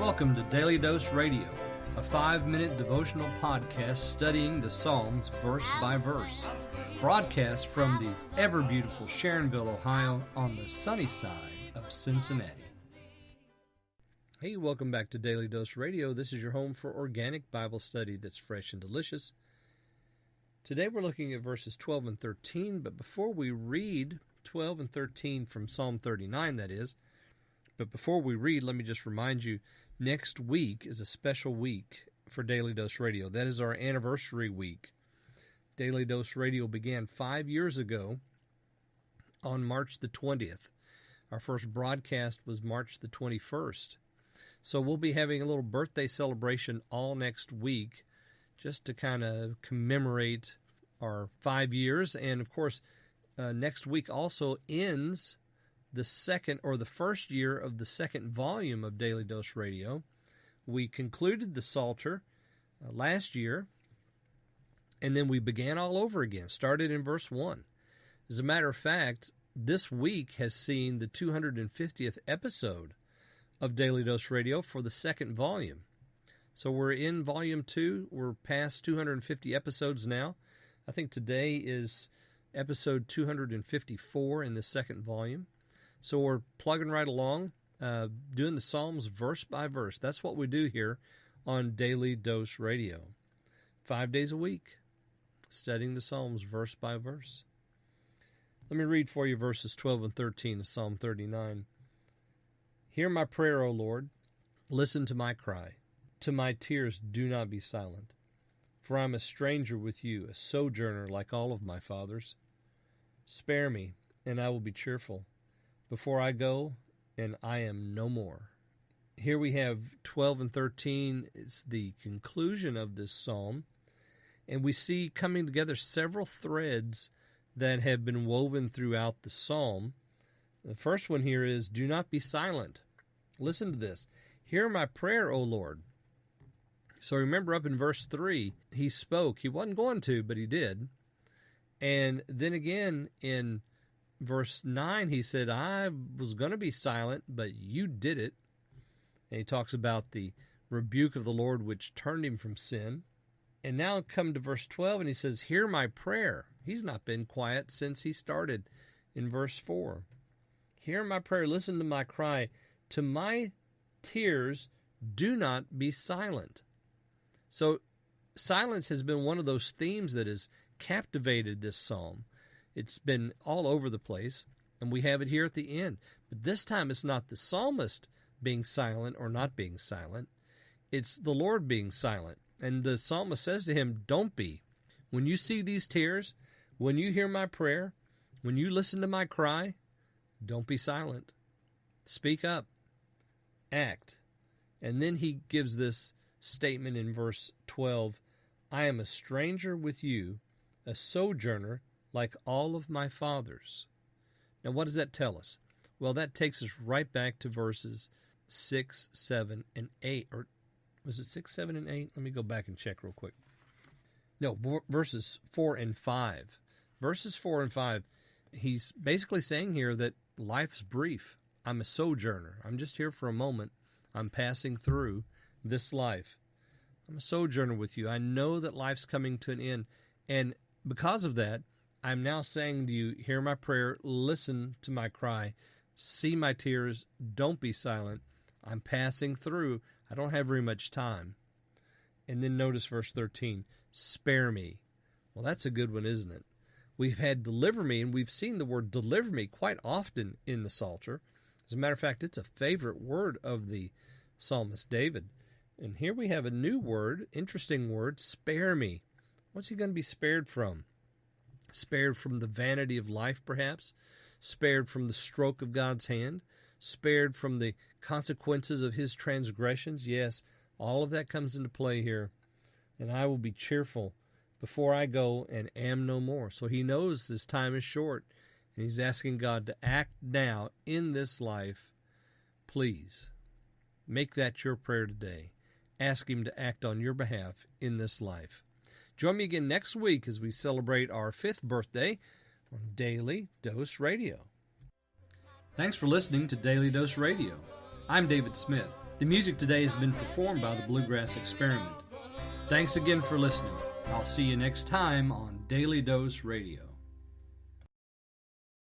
Welcome to Daily Dose Radio, a 5-minute devotional podcast studying the Psalms verse by verse. Broadcast from the ever-beautiful Sharonville, Ohio, on the sunny side of Cincinnati. Hey, welcome back to Daily Dose Radio. This is your home for organic Bible study that's fresh and delicious. Today we're looking at verses 12 and 13, but before we read 12 and 13 from Psalm 39, that is, but before we read, let me just remind you, next week is a special week for Daily Dose Radio. That is our anniversary week. Daily Dose Radio began 5 years ago on March the 20th. Our first broadcast was March the 21st. So we'll be having a little birthday celebration all next week just to kind of commemorate our 5 years. And, of course, next week also ends the second or the first year of the second volume of Daily Dose Radio. We concluded the Psalter last year, and then we began all over again, started in verse 1. As a matter of fact, this week has seen the 250th episode of Daily Dose Radio for the second volume. So we're in volume 2. We're past 250 episodes now. I think today is episode 254 in the second volume. So we're plugging right along, doing the Psalms verse by verse. That's what we do here on Daily Dose Radio. 5 days a week, studying the Psalms verse by verse. Let me read for you verses 12 and 13 of Psalm 39. Hear my prayer, O Lord. Listen to my cry. To my tears do not be silent. For I am a stranger with you, a sojourner like all of my fathers. Spare me, and I will be cheerful. Before I go, and I am no more. Here we have 12 and 13. It's the conclusion of this psalm. And we see coming together several threads that have been woven throughout the psalm. The first one here is, do not be silent. Listen to this. Hear my prayer, O Lord. So remember up in verse 3, he spoke. He wasn't going to, but he did. And then again in verse 9, he said, I was going to be silent, but you did it. And he talks about the rebuke of the Lord which turned him from sin. And now come to verse 12, and he says, hear my prayer. He's not been quiet since he started in verse 4. Hear my prayer, listen to my cry. To my tears, do not be silent. So silence has been one of those themes that has captivated this psalm. It's been all over the place, and we have it here at the end. But this time it's not the psalmist being silent or not being silent. It's the Lord being silent. And the psalmist says to him, don't be. When you see these tears, when you hear my prayer, when you listen to my cry, don't be silent. Speak up. Act. And then he gives this statement in verse 12, I am a stranger with you, a sojourner like all of my fathers. Now, what does that tell us? Well, that takes us right back to verses 6, 7, and 8. Or was it 6, 7, and 8? Let me go back and check real quick. No, verses 4 and 5. Verses 4 and 5, he's basically saying here that life's brief. I'm a sojourner. I'm just here for a moment. I'm passing through this life. I'm a sojourner with you. I know that life's coming to an end. And because of that, I'm now saying to you, hear my prayer, listen to my cry, see my tears, don't be silent. I'm passing through. I don't have very much time. And then notice verse 13, spare me. Well, that's a good one, isn't it? We've had deliver me, and we've seen the word deliver me quite often in the Psalter. As a matter of fact, it's a favorite word of the psalmist David. And here we have a new word, interesting word, spare me. What's he going to be spared from? Spared from the vanity of life, perhaps? Spared from the stroke of God's hand? Spared from the consequences of his transgressions? Yes, all of that comes into play here. And I will be cheerful before I go and am no more. So he knows his time is short, and he's asking God to act now in this life. Please, make that your prayer today. Ask him to act on your behalf in this life. Join me again next week as we celebrate our 5th birthday on Daily Dose Radio. Thanks for listening to Daily Dose Radio. I'm David Smith. The music today has been performed by the Bluegrass Experiment. Thanks again for listening. I'll see you next time on Daily Dose Radio.